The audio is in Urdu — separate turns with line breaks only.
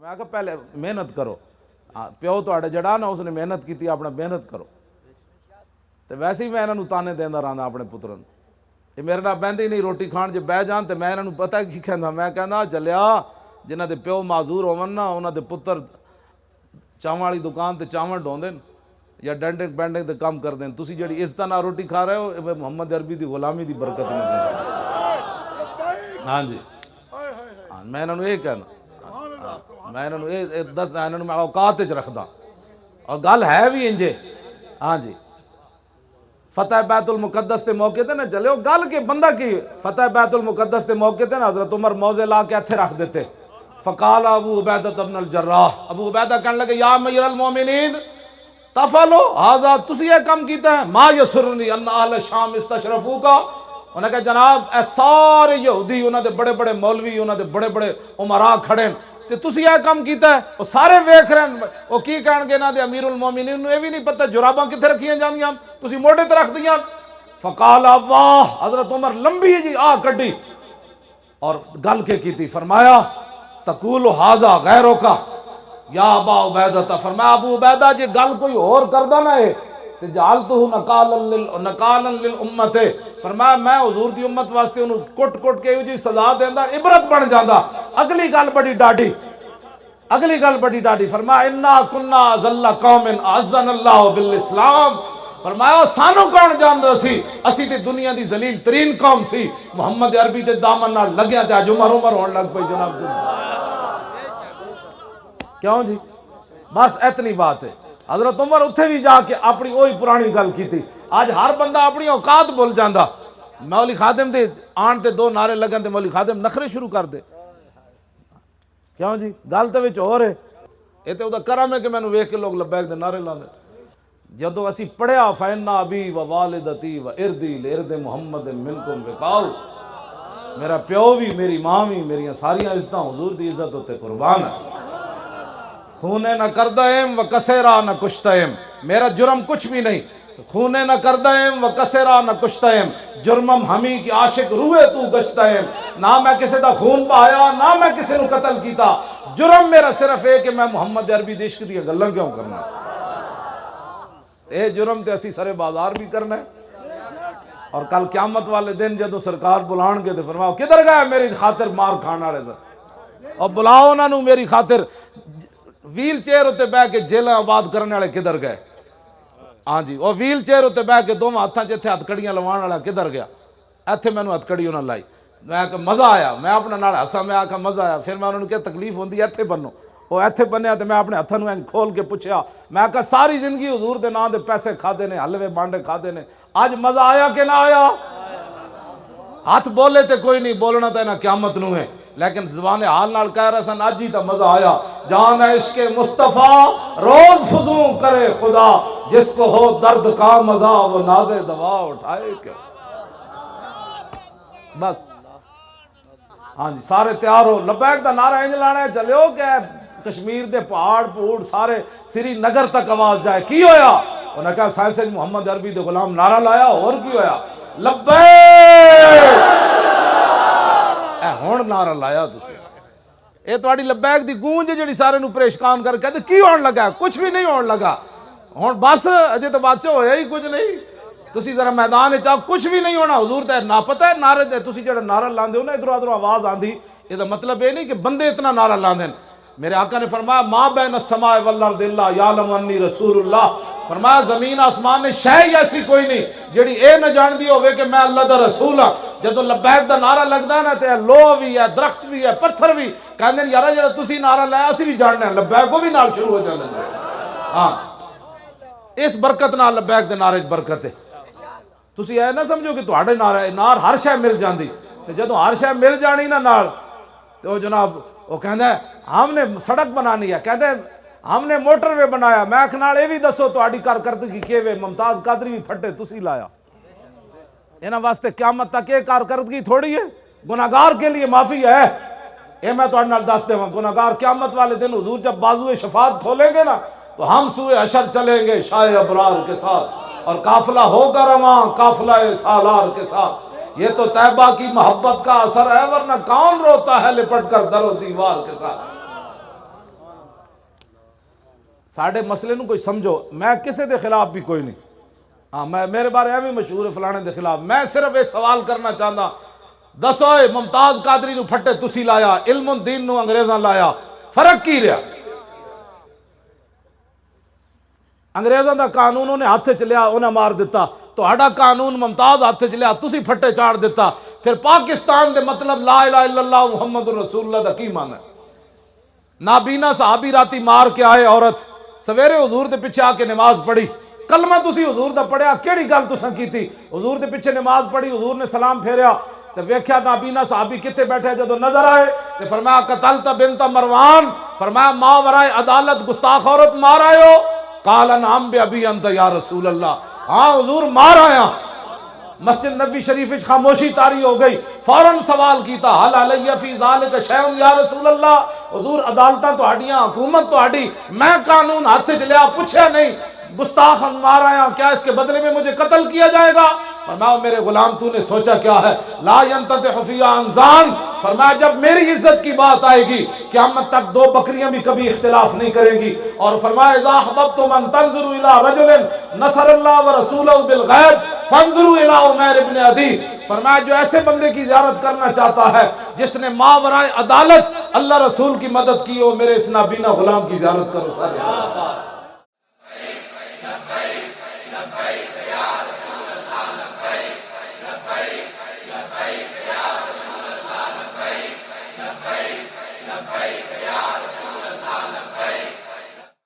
میں کہا پہلے محنت کرو، پیو تہاڈا جڑا نا اس نے محنت کی، اپنا محنت کرو۔ تو ویسے ہی میں انہوں تانے دینا رہا اپنے پتروں، یہ میرے نال بہندے ہی نہیں روٹی کھان، جے بہ جان تو میں انہوں پتہ کی کہنا، میں کہنا چلیا جنہ دے پیو معذور ہون نا انہوں دے پتر چاواں والی دکان تے چاول ڈھوندے یا ڈنڈنگ بینڈنگ تے کام کر دیں، تسی جڑی عزت نال روٹی کھا رہے ہو اے محمد عربی دی غلامی دی برکت نہیں۔ ہاں جی میں انہوں یہ کہنا، میں انہوں یہ دس انہوں میں اوقات وچ رکھدا، اور گل ہے بھی انجے۔ ہاں جی فتح بیت المقدس تے موقع تے نہ چلے، گل کے بندہ کی فتح بیت المقدس تے موقع تے نا حضرت عمر موزے لا کے اتھے رکھ دیتے، فقال ابو عبیدہ بن الجراح، ابو عبیدہ کہنے لگے یا امیر المومنین تفعلوا ھذا، تسی یہ کام کیتا ہے، ما یسرنی ان اہل الشام استشرفوک، انہوں نے کہا جناب اے سارے یہودی انہوں دے بڑے بڑے مولوی انہوں دے بڑے بڑے عمراء کھڑے ہیں تے تسی یہ کام کیتا ہے، وہ سارے ویکھ رہے ہیں، وہ کی کہن گے نا دے امیر المومنین نو یہ بھی نہیں پتہ جراباں کتھے رکھیاں جاندیاں، تسی موڑے تے رکھ دیاں۔ فقال واہ، حضرت عمر لمبی جی کڈی اور گل کے کی تھی، فرمایا تقول ھذا غیرک یا ابا عبیدہ، فرمایا ابو عبیدہ جی گل کوئی اور کردا نہ ہے تے جعلتہ نکالا للامت، فرمایا میں حضور دی امت واسطے انہوں کٹ کٹ کے جی سزا دیندا عبرت بن جاندا۔ اگلی گل بڑی ڈاڈی، اگلی گل بڑی ڈاڈی، فرمایا انا کنا ذل قوم اعزنا اللہ بالاسلام، فرمایا سانو کون جاندا سی، اسی تے دنیا دی ذلیل ترین قوم سی، محمد عربی دے دامن نال لگیا تے اج عمر ہون لگ پئی جناب۔ کیوں جی بس اتنی بات ہے۔ حضرت عمر اتھے بھی جا کے اپنی وہی پرانی گل کی تھی، آج ہر بندہ اپنی اوقات بھول جاندا، مولی خادم دے آن تے دو نعرے لگن تے مولی خادم نخرے شروع کر دے، کیوں جی گل تے وچ ہور ہے، یہ تے اودا کرم ہے کہ مینوں ویکھ کے لوگ لبیک دے نعرے لاندے۔ جدو اسی پڑھیا فإن ابی و والدتی و اردی لارض محمد منکم وقاؤ، میرا پیو بھی میری ماں بھی میری ساریاں عزتاں حضور دی عزت ہوتے قربان ہے، خونے نہ کردہم و کسیرا نہ کشتہم، میرا جرم کچھ بھی نہیں، خونے نہ کردہم و کسیرا نہ کشتہم، جرمم ہمی کی عاشق روئے تو گشتہم، نہ میں کسی دا خون پایا نہ میں کسی نو قتل کیتا، جرم میرا صرف ہے کہ میں محمد عربی دی عشق دی گلاں کیوں کرنا، اے جرم تے اسی سارے بازار بھی کرنا ہے۔ اور کل قیامت والے دن جدو سرکار بلان گے تو فرماؤ کدھر گئے میری خاطر مار کھانا والے سر، اور بلاؤ انہاں نو میری خاطر ویل چیئر ہوتے بہ کے جیلیں آباد کرنے والے کدھر گئے، ہاں جی وہ ویل چیئر ہوتے بہ کے دونوں ہاتھاں جتھے ہتھ کڑیاں لوان والا کدھر گیا، ایتھے میں نے ہتھ کڑی انہاں لائی، میں کہ مزہ آیا، میں اپنا نال ہسا، میں آکھا مزہ آیا، پھر میں انہوں نے کیا تکلیف ہوندی ایتھے بنو، وہ ایتھے بنیا تو میں اپنے ہتھاں نوں کھول کے پوچھیا، میں کہا ساری زندگی حضور دے نام دے پیسے کھادے نے، حلوے بانڈے کھادے نے، آج مزہ آیا کہ نہ آیا؟ ہاتھ بولے تے کوئی نہیں، بولنا تے نہ قیامت نوں ہے، لیکن زبان حال نال کہہ رہا سن آج ہی تا مزہ آیا، جان عشق مصطفیٰ روز فضوں کرے خدا، جس کو ہو درد کا مزہ وہ ناز دوا اٹھائے کیوں۔ بس ہاں جی سارے تیار ہو، لبیک دا نعرہ انج لانا ہے، چلے ہو کہ کشمیر دے پہاڑ پہوڑ سارے سری نگر تک آواز جائے، کی ہویا؟ انہوں نے کہا سائنس محمد عربی دے غلام نعرہ لایا، اور کی ہویا؟ لبیک، اے ہون نعرہ لایا تسی، اے تواڈی لبیک دی گونج جڑی سارے نو پریشان کر کہتے کی ہون لگا؟ کچھ بھی نہیں ہون لگا، ہون بس اجے تو بادشاہ ہویا ہی کچھ نہیں، تسی ذرا میدان چاہو کچھ بھی نہیں ہونا، حضور تے نہ پتہ ہے نعرے دے تسی جڑا نعرہ لاندے ہو نا ادھر ادھر آواز آندھی، یہ دا مطلب یہ نہیں کہ بندے اتنا نعرہ لاندے ہیں، میرے آقا نے فرمایا ما بین السماء والارض الا یعلم انی رسول اللہ، فرمایا زمین آسمان نے شے ایسی کوئی نہیں جڑی اے نہ جان دی ہوئے کہ میں اللہ دا رسول ہاں، جدو لبیک دا نعرہ لگدا ہے نا تے لوہ بھی ہے درخت بھی ہے پتھر بھی کہندے ہیں یارا جڑا تسی نعرہ لایا اسی بھی جاننے ہیں، لبیک کو بھی نال شروع ہو جاندے ہیں، ہاں اس برکت نال لبیک دے نعرے برکت ہے، تسی اے نہ سمجھو کہ تہاڈے نار ہر شے مل جاندی، تے جدو ہر شے مل جانی نا نال تو جناب وہ کہندا ہے ہم نے سڑک بنانی ہے، کہتے ہیں ہم نے موٹر وے بنایا، میں اکھنال اے بھی دسو تہاڈی کارکردگی کیویں، ممتاز قادری بھی پھٹے تسی لایا، انہاں واسطے قیامت تک یہ کارکردگی تھوڑی ہے، گناہگار کے لیے معافی ہے، اے میں تہاڈے نال دس دیواں گناہگار قیامت والے دن حضور جب بازوئے شفاعت کھولیں گے نا تو ہم سوئے حشر چلیں گے شاہ ابرار کے ساتھ، اور قافلہ ہوگا رواں قافلہ سالار کے ساتھ، یہ تو طیبہ کی محبت کا اثر ہے، ورنہ کون روتا ہے لپٹ کر در و دیوار کے ساتھ۔ ساڈے مسئلے نو کوئی سمجھو، میں کسے دے خلاف بھی کوئی نہیں، ہاں میں میرے بارے ایویں مشہور ہے فلانے دے خلاف، میں صرف ایک سوال کرنا چاہتا، دسو ممتاز قادری نو پھٹے تسی لایا، علم الدین نو انگریزاں لایا، فرق کی رہا؟ انگریزاں دا قانون انہیں ہاتھ چ لیا انہیں مار دیتا، تہاڈا قانون ممتاز ہاتھ چ لیا تسی پھٹے چاڑ دیتا، پھر پاکستان دے مطلب لا الہ الا اللہ محمد رسول اللہ دا کی معنی ہے؟ نابینا صحابی راتی مار کے آئے عورت، سویرے حضور دے پیچھے آ کے نماز پڑھی، کلمہ تسی حضور دا پڑھیا، کیڑی گل تساں کیتی؟ حضور دے پیچھے نماز پڑھی، حضور نے سلام پھیریا تے ویکھیا نابینا صحابی کتے بیٹھے، جدو نظر آئے تے فرمایا قتلت بنت مروان، فرمایا ماں ورائے عدالت گستاخ عورت مار آئے ہو؟ قال نعم بابی انت یا رسول اللہ، ہاں حضور مار آیا۔ مسجد نبی شریف وچ خاموشی طاری ہو گئی، فوراً سوال کیتا حل علیہ فی ذالک شیء یا رسول اللہ، حضور عدالتاں تہاڈیاں، حکومت تہاڈی، میں قانون ہاتھ وچ لیا، پوچھا نہیں، گستاخ مار آیا، کیا اس کے بدلے میں مجھے قتل کیا جائے گا؟ فرمایا میرے غلام تو نے سوچا کیا ہے؟ لا ینتطع فی انزان، فرمایا جب میری عزت کی بات آئے گی قیامت تک دو بکریاں بھی کبھی اختلاف نہیں کریں گی، اور فرمایا اذا احببتم ان تنظروا الی رجل نصر اللہ ورسولہ بالغیب فانظروا الی عمیر بن عدی، فرمایا جو ایسے بندے کی زیارت کرنا چاہتا ہے جس نے ماورائے عدالت اللہ رسول کی مدد کی ہو، میرے اس نابینا غلام کی زیارت کرو۔